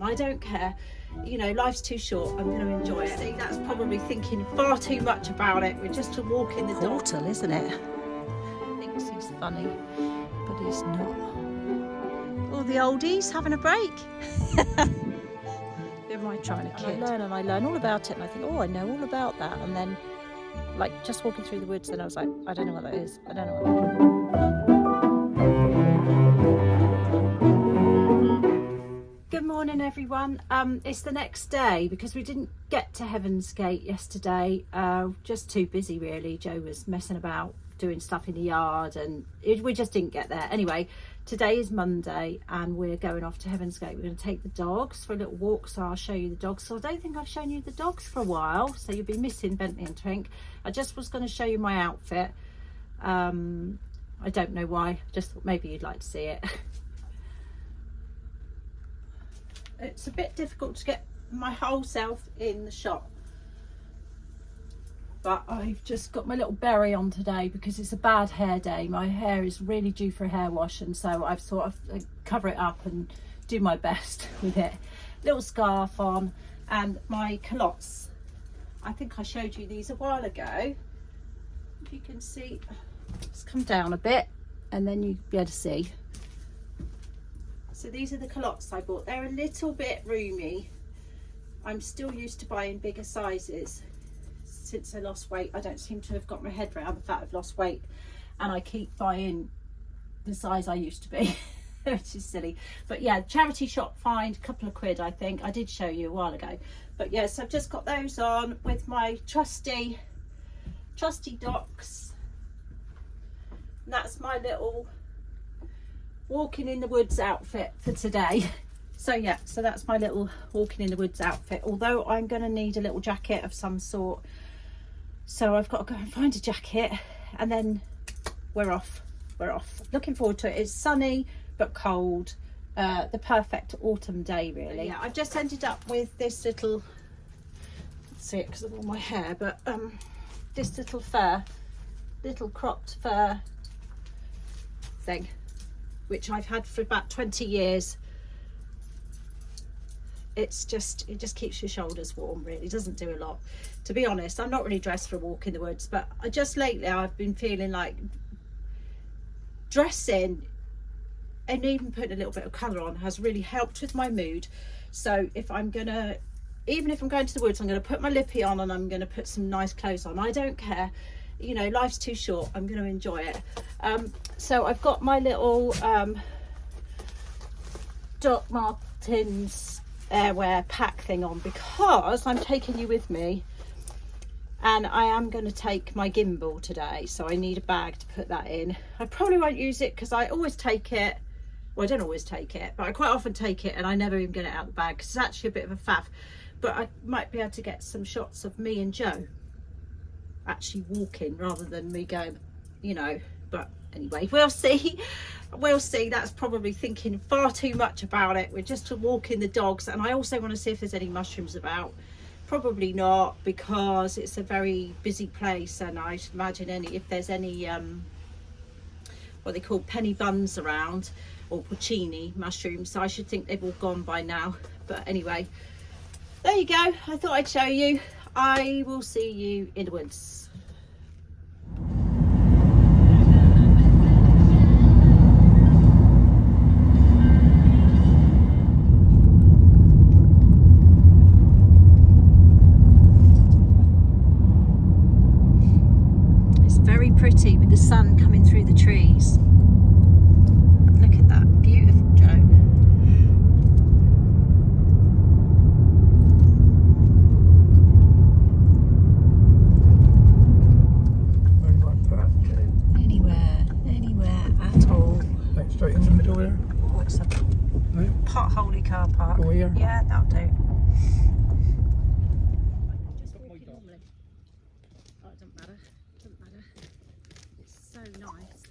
I don't care. You know, life's too short. I'm going to enjoy it. See, that's probably thinking far too much about it. We're just walking the dog. Portal, isn't it? Thinks he's funny, but he's not. All the oldies having a break. Who am I trying to kid? And I learn all about it, and I think, oh, I know all about that. And then, like, just walking through the woods, and I was like, I don't know what that is. I don't know what that is. Good morning, everyone. It's the next day because we didn't get to Heaven's Gate yesterday. Just too busy, really. Joe was messing about doing stuff in the yard, and we just didn't get there. Anyway, today is Monday, and we're going off to Heaven's Gate. We're going to take the dogs for a little walk, so I'll show you the dogs. So I don't think I've shown you the dogs for a while, so you'll be missing Bentley and Twink. I just was going to show you my outfit. I don't know why. Just thought maybe you'd like to see it. It's a bit difficult to get my whole self in the shot, but I've just got my little berry on today because it's a bad hair day. My hair is really due for a hair wash, and so I've sort of cover it up and do my best with it. Little scarf on and my culottes. I think I showed you these a while ago. If you can see, just come down a bit and then you'll be able to see. So these are the culottes I bought. They're a little bit roomy. I'm still used to buying bigger sizes. Since I lost weight, I don't seem to have got my head around the fact I've lost weight, and I keep buying the size I used to be, which is silly. But yeah, charity shop find, a couple of quid, I think. I did show you a while ago. But yes, I've just got those on with my trusty Docs. And that's my little walking in the woods outfit for today. So yeah, so that's my little walking in the woods outfit, although I'm going to need a little jacket of some sort, so I've got to go and find a jacket, and then we're off. Looking forward to it. It's sunny but cold, the perfect autumn day, really. Yeah, I've just ended up with this little, can't see it because of all my hair, but this little cropped fur thing, which I've had for about 20 years. It just keeps your shoulders warm, really. It doesn't do a lot. To be honest, I'm not really dressed for a walk in the woods, but lately I've been feeling like dressing and even putting a little bit of colour on has really helped with my mood. So even if I'm going to the woods, I'm going to put my lippy on and I'm going to put some nice clothes on. I don't care. You know, life's too short. I'm going to enjoy it. So I've got my little Doc Martens airwear pack thing on because I'm taking you with me, and I am going to take my gimbal today, so I need a bag to put that in. I probably won't use it because I always take it. Well, I don't always take it, but I quite often take it and I never even get it out of the bag because it's actually a bit of a faff. But I might be able to get some shots of me and Joe actually walking rather than me going, you know. But anyway, we'll see. That's probably thinking far too much about it. We're just walking the dogs, and I also want to see if there's any mushrooms about. Probably not, because it's a very busy place, and I should imagine if there's any what they call penny buns around, or porcini mushrooms, so I should think they've all gone by now. But anyway, there you go. I thought I'd show you. I will see you in the woods. Pretty with the sun coming through the trees. Look at that, beautiful, Joe. Where do you want that? Anywhere at all. Like straight in the middle there? Oh, it's a Right. potholey car park. Go here? Yeah, that'll do. So nice.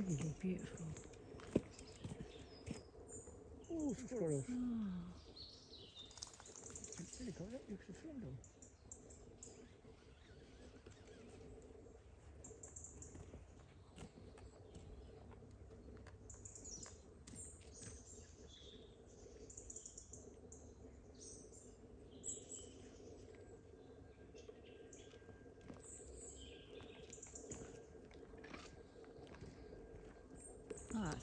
Really beautiful. Oh, squirrels. You got it, you could have filmed them. Ah,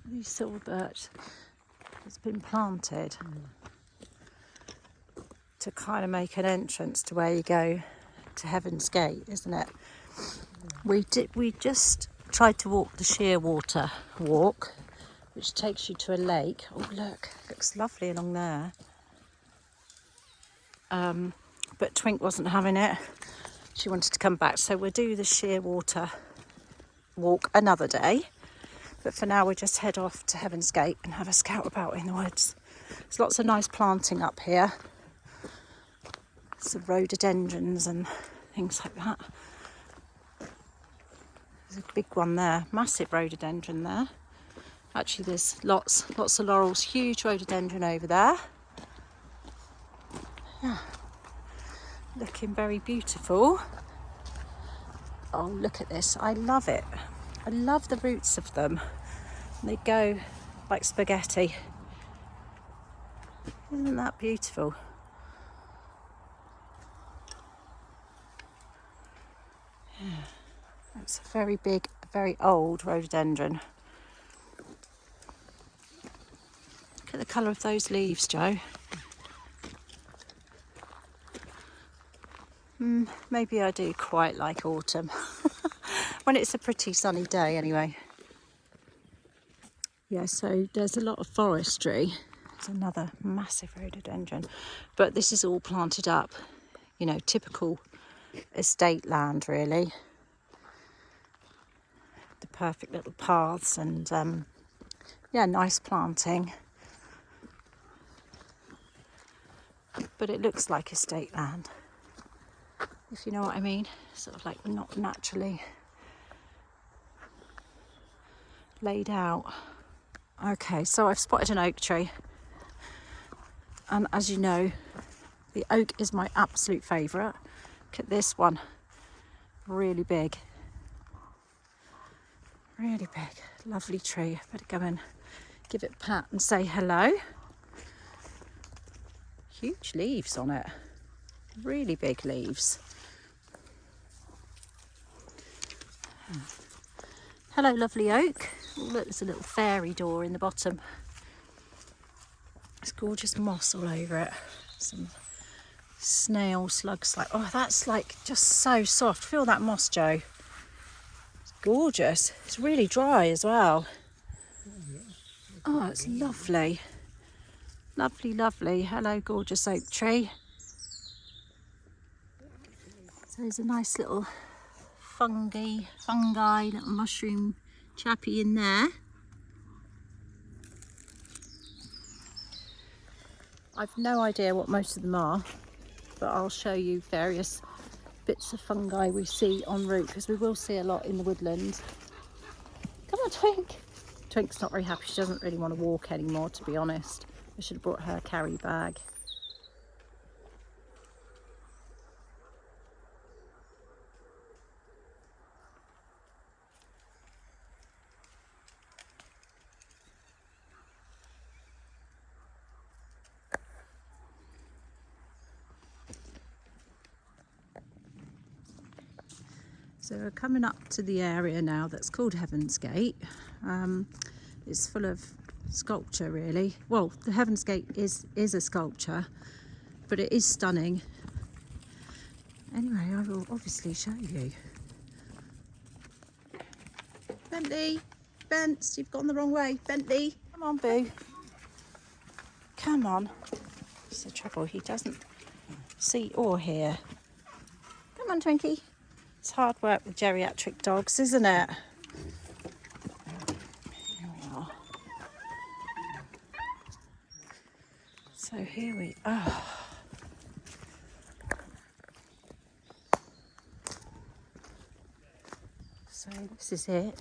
these silverbirch has been planted to kind of make an entrance to where you go to Heaven's Gate, isn't it? We just tried to walk the Shearwater walk, which takes you to a lake. Oh look, looks lovely along there. But Twink wasn't having it. She wanted to come back, so we'll do the Shearwater walk another day. But for now, we'll just head off to Heaven's Gate and have a scout about in the woods. There's lots of nice planting up here. Some rhododendrons and things like that. There's a big one there, massive rhododendron there. Actually, there's lots of laurels, huge rhododendron over there. Yeah, looking very beautiful. Oh, look at this, I love it. I love the roots of them. They go like spaghetti. Isn't that beautiful? Yeah. It's a very big, very old rhododendron. Look at the colour of those leaves, Joe. Maybe I do quite like autumn. When it's a pretty sunny day anyway. Yeah, so there's a lot of forestry. There's another massive rhododendron. But this is all planted up, you know, typical estate land really. The perfect little paths and yeah, nice planting. But it looks like estate land, if you know what I mean. Sort of like not naturally laid out. Okay, so I've spotted an oak tree. And as you know, the oak is my absolute favourite. Look at this one. Really big. Really big. Lovely tree. Better go and give it a pat and say hello. Huge leaves on it. Really big leaves. Hello, lovely oak. Oh, look, there's a little fairy door in the bottom. It's gorgeous moss all over it. Some snail slugs. Like, oh, that's like just so soft. Feel that moss, Joe. It's gorgeous. It's really dry as well. Oh, it's lovely. Lovely, lovely. Hello, gorgeous oak tree. So there's a nice little fungi, little mushroom chappy in there. I've no idea what most of them are, but I'll show you various bits of fungi we see en route, because we will see a lot in the woodland. Come on, Twink. Twink's not very happy. She doesn't really want to walk anymore, to be honest. I should have brought her carry bag. So we're coming up to the area now that's called Heaven's Gate. It's full of sculpture really. Well, the Heaven's Gate is a sculpture, but it is stunning. Anyway, I will obviously show you. Bentley, Bents, you've gone the wrong way. Bentley, come on, boo. Come on. It's the trouble, he doesn't see or hear. Come on, Twinkie. It's hard work with geriatric dogs, isn't it? So here we are. So this is it.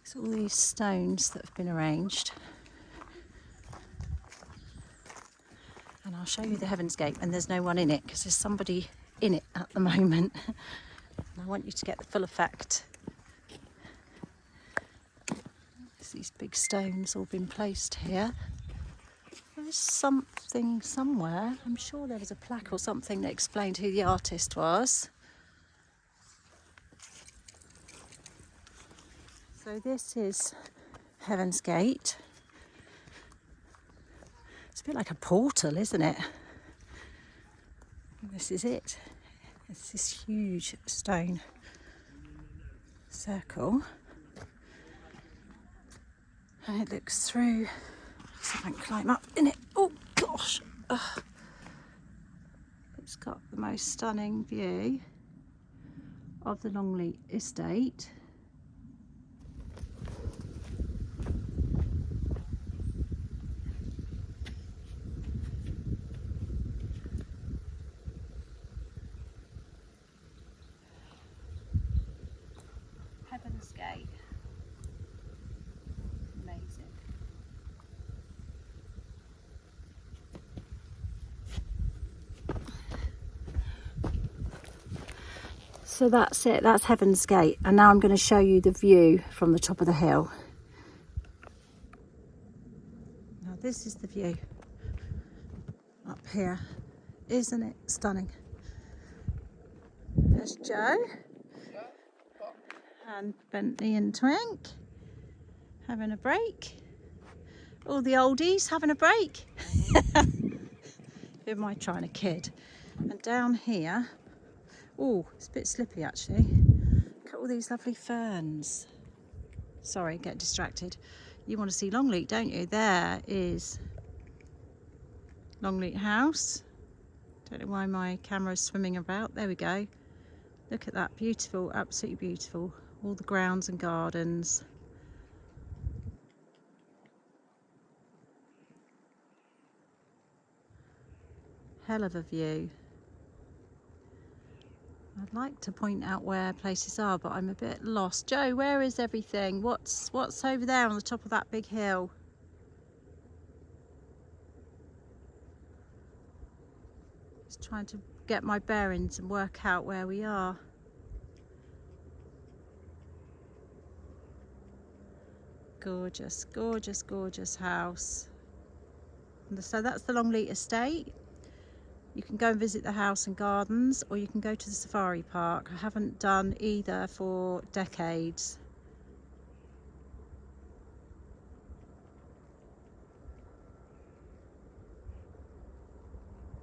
It's all these stones that have been arranged. And I'll show you the Heaven's Gate, and there's no one in it because there's somebody in it at the moment. And I want you to get the full effect. There's these big stones all been placed here. There's something somewhere. I'm sure there was a plaque or something that explained who the artist was. So this is Heaven's Gate. It's a bit like a portal, isn't it? And this is it. It's this huge stone circle. And it looks through. See if I can climb up in it. Oh gosh. Ugh. It's got the most stunning view of the Longleat estate. Heaven's Gate. Amazing. So that's it, that's Heaven's Gate, and now I'm going to show you the view from the top of the hill. Now this is the view up here. Isn't it stunning? There's Joe and Bentley and Twink having a break. All the oldies having a break. Who am I trying to kid? And down here, oh, it's a bit slippy actually. Look at all these lovely ferns. Sorry, get distracted. You want to see Longleat, don't you? There is Longleat House. Don't know why my camera's swimming about. There we go. Look at that, beautiful, absolutely beautiful. All the grounds and gardens. Hell of a view. I'd like to point out where places are, but I'm a bit lost. Joe, where is everything? What's over there on the top of that big hill? Just trying to get my bearings and work out where we are. Gorgeous, gorgeous, gorgeous house. And so that's the Longleat estate. You can go and visit the house and gardens, or you can go to the safari park. I haven't done either for decades.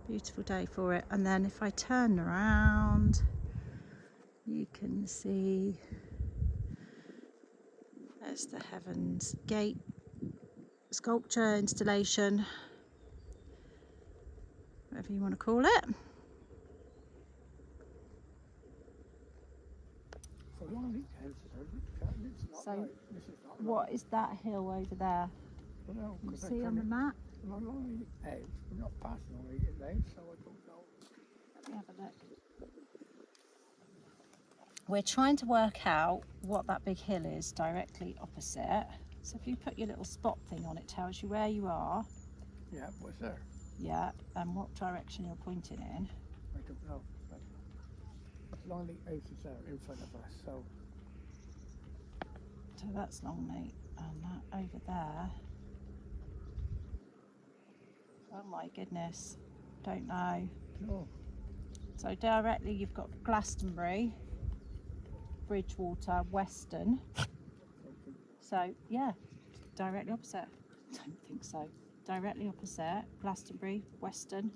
Beautiful day for it. And then if I turn around, you can see there's the Heaven's Gate sculpture installation, whatever you want to call it. So what is that hill over there? You see on the map? Not Longleat Edge, we're not past Longleat Edge, so I don't know. Let me have a look. We're trying to work out what that big hill is directly opposite. So if you put your little spot thing on, it tells you where you are. Yeah, what's there? Yeah, and what direction you're pointing in. I don't know. But Longleat Edge is there in front of us, so. So that's Longleat, and that over there. Oh my goodness, don't know. No. So directly you've got Glastonbury, Bridgewater, Weston. So yeah, directly opposite. Don't think so. Directly opposite, Glastonbury, Weston.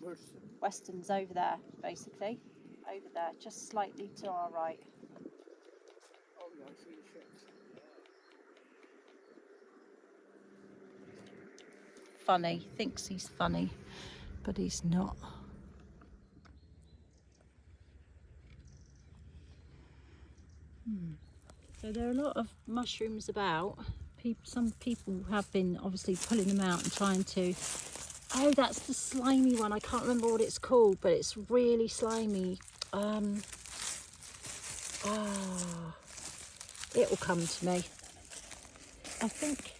Right. Weston's over there, basically. Over there, just slightly to our right. Oh yeah, I see the ships. Funny, thinks he's funny, but he's not. So there are a lot of mushrooms about. some people have been obviously pulling them out and trying to. Oh, that's the slimy one. I can't remember what it's called, but it's really slimy. It will come to me. I think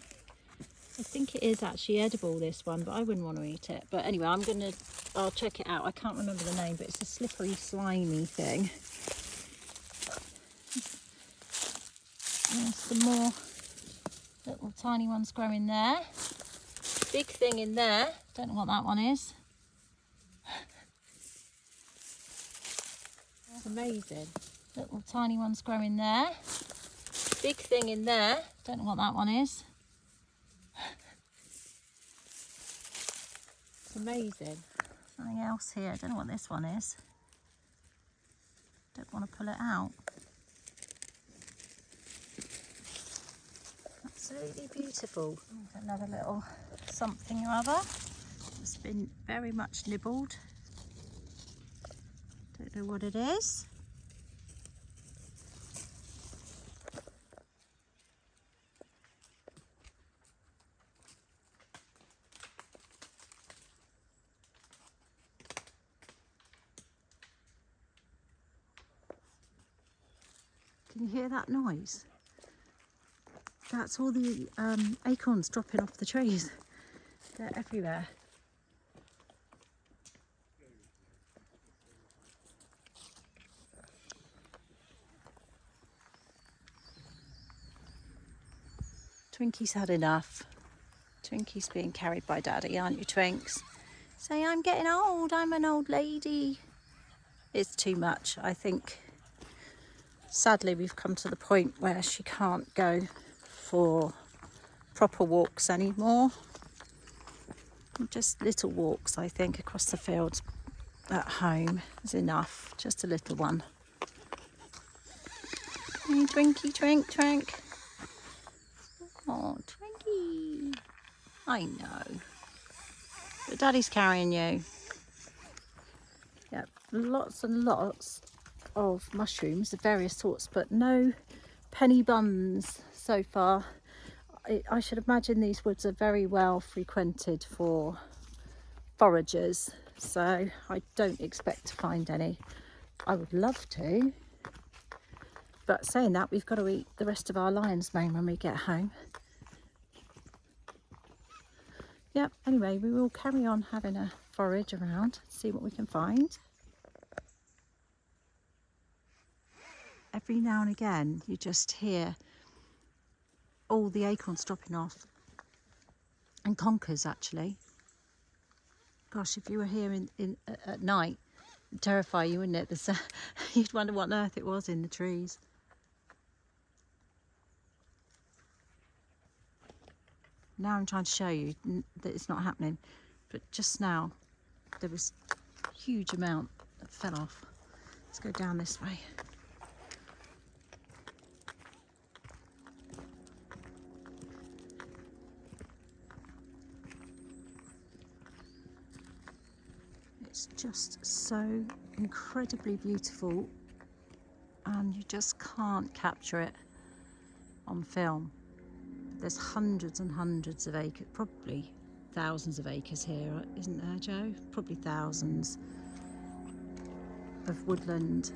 it is actually edible, this one, but I wouldn't want to eat it. But anyway, I'll check it out. I can't remember the name, but it's a slippery, slimy thing. There's some more little tiny ones growing there. Big thing in there. Don't know what that one is. That's amazing. Little tiny ones growing there. Big thing in there. Don't know what that one is. It's amazing. Something else here. I don't know what this one is. Don't want to pull it out. Absolutely beautiful. Another little something or other. It's been very much nibbled. Don't know what it is. Can you hear that noise? That's all the acorns dropping off the trees. They're everywhere. Twinkie's had enough. Twinkie's being carried by Daddy, aren't you, Twinks? Say, I'm getting old, I'm an old lady. It's too much, I think. Sadly, we've come to the point where she can't go for proper walks anymore. Just little walks, I think, across the fields at home is enough. Just a little one. Hey, Twinkie, Twink, Twink. Oh, Twinkie. I know. But Daddy's carrying you. Yep, lots and lots of mushrooms of various sorts, but no penny buns so far. I should imagine these woods are very well frequented for foragers, so I don't expect to find any. I would love to, but saying that, we've got to eat the rest of our lion's mane when we get home. Yep, anyway, we will carry on having a forage around, see what we can find. Every now and again you just hear all the acorns dropping off, and conkers actually. Gosh, if you were here at night, it'd terrify you, wouldn't it? You'd wonder what on earth it was in the trees. Now I'm trying to show you that it's not happening, but just now there was a huge amount that fell off. Let's go down this way. It's just so incredibly beautiful, and you just can't capture it on film. There's hundreds and hundreds of acres, probably thousands of acres here, isn't there, Joe? Probably thousands of woodland,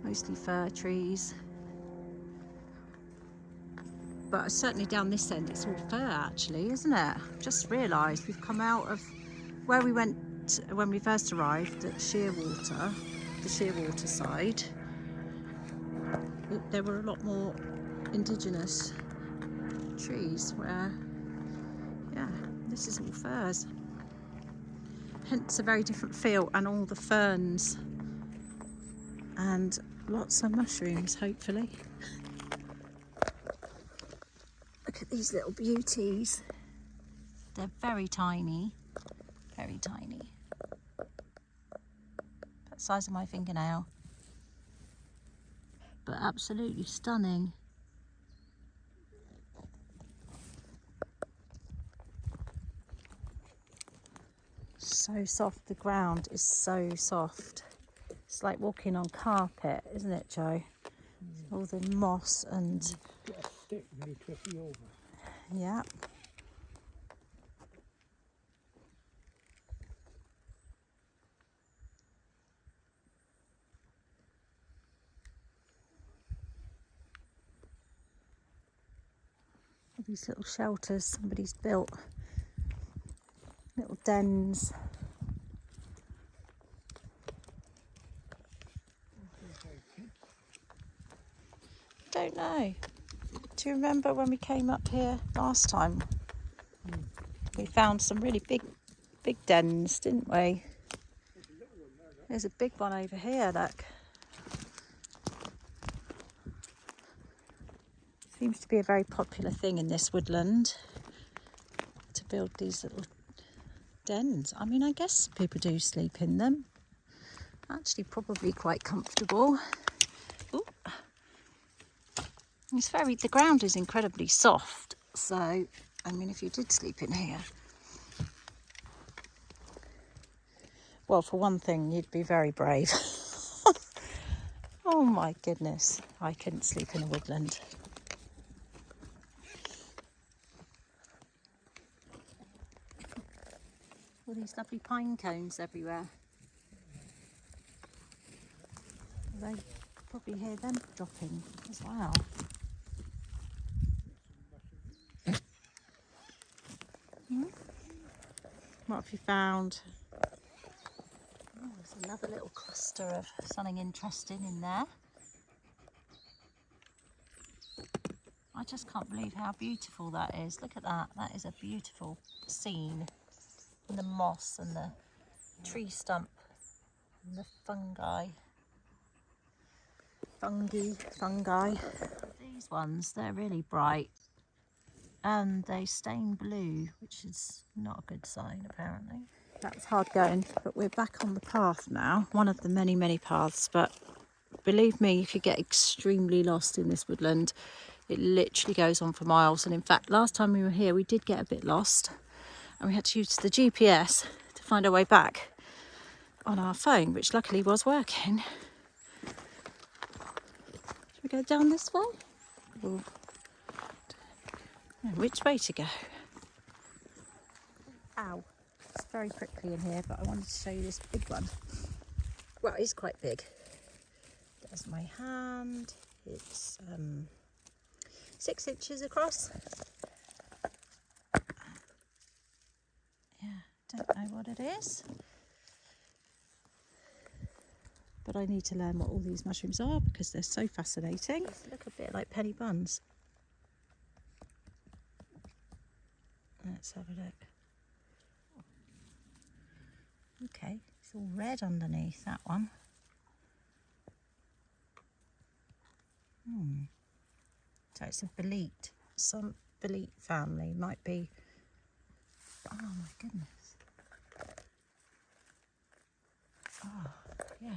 mostly fir trees. But certainly down this end, it's all fir actually, isn't it? Just realised we've come out of where we went when we first arrived at Shearwater, the Shearwater side. There were a lot more indigenous trees where, yeah, this is all firs. Hence a very different feel, and all the ferns and lots of mushrooms, hopefully. Look at these little beauties. They're very tiny, very tiny. About the size of my fingernail. But absolutely stunning. So soft, the ground is so soft. It's like walking on carpet, isn't it, Joe? All the moss and stick and you twist it over. Yeah. All these little shelters somebody's built. Little dens. Don't know. Do you remember when we came up here last time? We found some really big dens, didn't we? There's a big one over here, look. Seems to be a very popular thing in this woodland to build these little dens. I mean, I guess people do sleep in them. Actually, probably quite comfortable. Ooh. The ground is incredibly soft, so I mean, if you did sleep in here, well, for one thing, you'd be very brave. Oh my goodness, I couldn't sleep in a woodland. All these lovely pine cones everywhere. They probably hear them dropping as well. What have you found? Oh, there's another little cluster of something interesting in there. I just can't believe how beautiful that is. Look at that. That is a beautiful scene. And the moss and the tree stump and the fungi. Fungi. These ones, they're really bright. And they stain blue, which is not a good sign, apparently. That was hard going, but we're back on the path now. One of the many, many paths, but believe me, if you get extremely lost in this woodland, it literally goes on for miles. And in fact, last time we were here, we did get a bit lost and we had to use the GPS to find our way back on our phone, which luckily was working. Should we go down this way? Or which way to go? Ow. It's very prickly in here, but I wanted to show you this big one. Well, it's quite big. There's my hand. It's 6 inches across. Yeah, don't know what it is. But I need to learn what all these mushrooms are because they're so fascinating. They look a bit like penny buns. Let's have a look. Okay, it's all red underneath, that one. So it's a bolete. Some bolete family. Might be... Oh my goodness. Oh, yeah.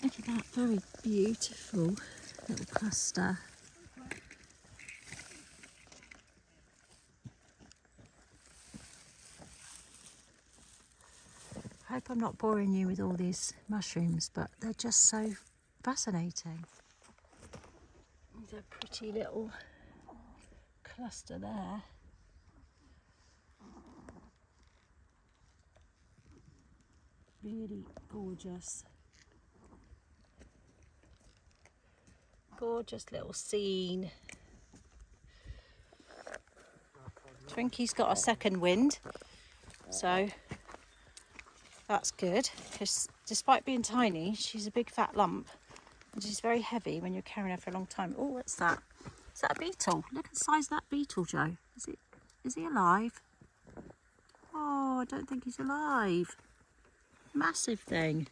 Look at that very beautiful little cluster. I hope I'm not boring you with all these mushrooms, but they're just so fascinating. There's a pretty little cluster there. Really gorgeous. Gorgeous little scene. Twinkie's got a second wind, so that's good, because despite being tiny, she's a big fat lump and she's very heavy when you're carrying her for a long time. Oh, what's that? Is that a beetle? Look at the size of that beetle, Joe. Is he alive? Oh, I don't think he's alive. Massive thing.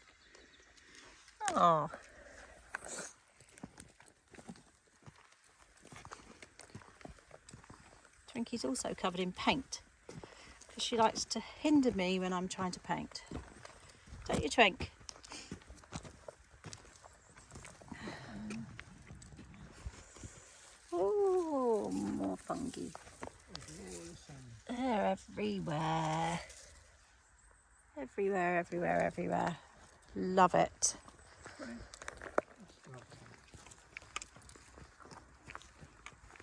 Oh. Twinkie's also covered in paint because she likes to hinder me when I'm trying to paint. Don't you, Twink? Oh. fungi. They're everywhere. Everywhere, everywhere, everywhere. Love it.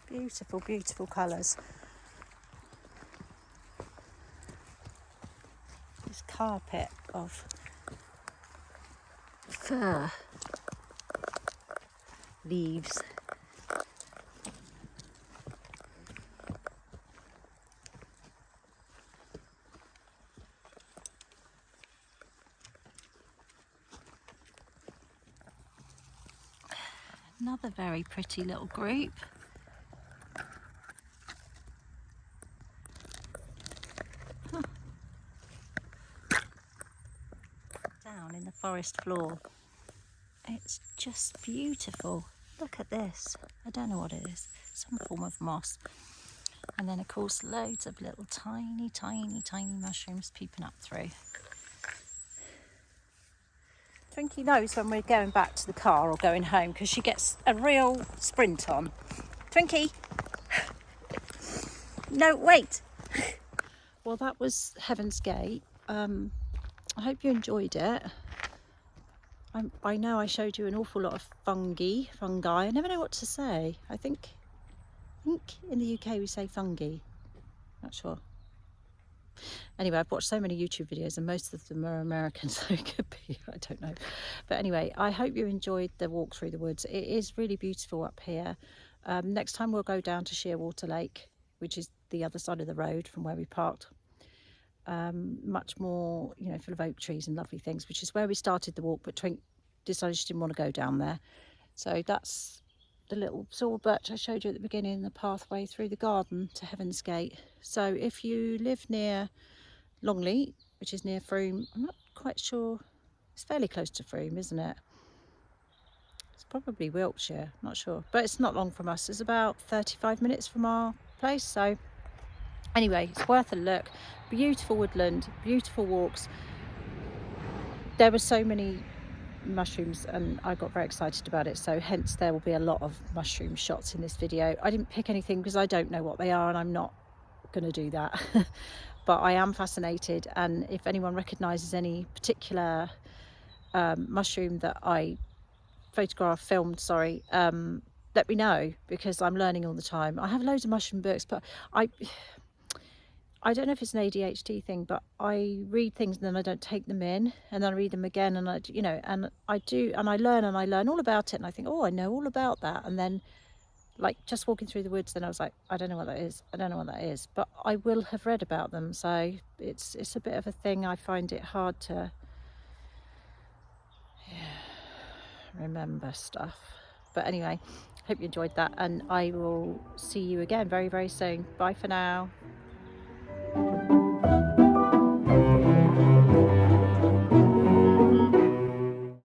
Beautiful, beautiful colours. This carpet of fir leaves. Another very pretty little group. Huh. Down in the forest floor. It's just beautiful. Look at this. I don't know what it is. Some form of moss. And then of course loads of little tiny, tiny, tiny mushrooms peeping up through. Twinkie knows when we're going back to the car or going home because she gets a real sprint on. Twinkie! No, wait! Well, that was Heaven's Gate. I hope you enjoyed it. I know I showed you an awful lot of fungi. I never know what to say. I think in the UK we say fungi. Not sure. Anyway, I've watched so many YouTube videos and most of them are American, so it could be, I don't know. But anyway, I hope you enjoyed the walk through the woods. It is really beautiful up here. Next time we'll go down to Shearwater Lake, which is the other side of the road from where we parked. Much more, you know, full of oak trees and lovely things, which is where we started the walk, but Twink decided she didn't want to go down there. So that's the little silver birch I showed you at the beginning, the pathway through the garden to Heaven's Gate. So if you live near Longleat, which is near Frome, I'm not quite sure, it's fairly close to Frome, isn't it? It's probably Wiltshire, not sure, but it's not long from us. It's about 35 minutes from our place. So anyway, it's worth a look. Beautiful woodland, beautiful walks. There were so many mushrooms and I got very excited about it, so hence there will be a lot of mushroom shots in this video. I didn't pick anything because I don't know what they are and I'm not going to do that. But I am fascinated, and if anyone recognises any particular mushroom that I filmed, let me know, because I'm learning all the time. I have loads of mushroom books, but I don't know if it's an ADHD thing, but I read things and then I don't take them in, and then I read them again, and I learn all about it, and I think, oh, I know all about that, and then like just walking through the woods, then I was like, I don't know what that is, but I will have read about them. So it's a bit of a thing. I find it hard to remember stuff. But anyway, hope you enjoyed that, and I will see you again very, very soon. Bye for now.